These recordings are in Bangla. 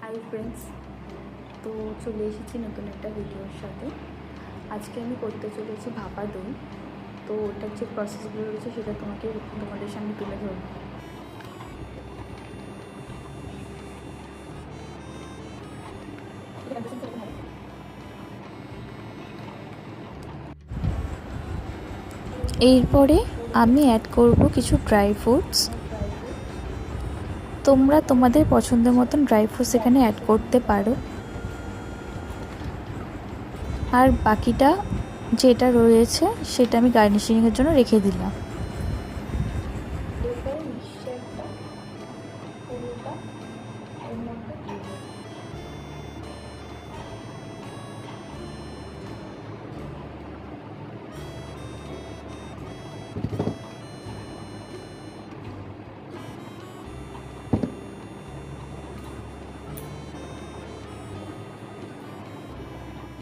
হাই ফ্রেন্ডস, তো চলে এসেছি নতুন একটা ভিডিওর সাথে। আজকে আমি করতে চলেছি ভাপা দই। তো ওটার যে প্রসেসগুলো রয়েছে সেটা তোমাদের সামনে তুলে ধরব। এরপরে আমি অ্যাড করব কিছু ড্রাই ফ্রুটস। তোমরা তোমাদের পছন্দের মতন ড্রাই ফ্রুটস এখানে অ্যাড করতে পারো। আর বাকিটা যেটা রয়েছে সেটা আমি গার্নিশিংয়ের জন্য রেখে দিলাম। এরপরে মিক্সচারটা পুরোটা এর মধ্যে দিয়ে দেবো।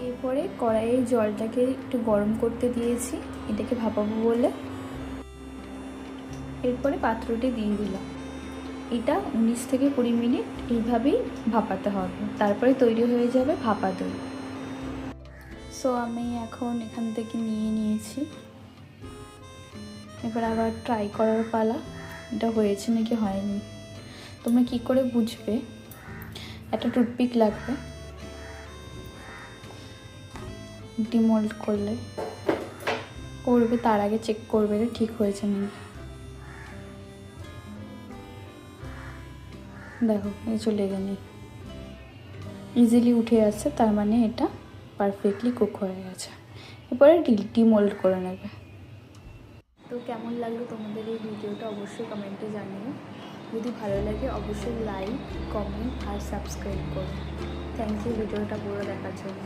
এরপরে কড়াইয়ে জলটাকে একটু গরম করতে দিয়েছি, এটাকে ভাপাবো বলে। এরপরে পাত্রটি দিয়ে দিলাম। এটা 19 থেকে 20 মিনিট এইভাবেই ভাপাতে হবে, তারপরে তৈরি হয়ে যাবে ভাপা দই। সো আমি এখন এখান থেকে নিয়েছি। এবার আবার ট্রাই করার পালা, এটা হয়েছে নাকি হয়নি। তোমরা কি করে বুঝবে? একটা টুথপিক লাগবে, ডিমোল্ড করবে, তার আগে চেক করবে এটা ঠিক হয়েছে নাকি। দেখো এই চলে গেলে ইজিলি উঠে আসছে, তার মানে এটা পারফেক্টলি কুক হয়ে গেছে। এরপরে ডিমোল্ড করে নেবে। তো কেমন লাগলো তোমাদের এই ভিডিওটা অবশ্যই কমেন্টে জানিও। যদি ভালো লাগে অবশ্যই লাইক, কমেন্ট আর সাবস্ক্রাইব করো। থ্যাংক ইউ ভিডিওটা পুরো দেখার জন্য।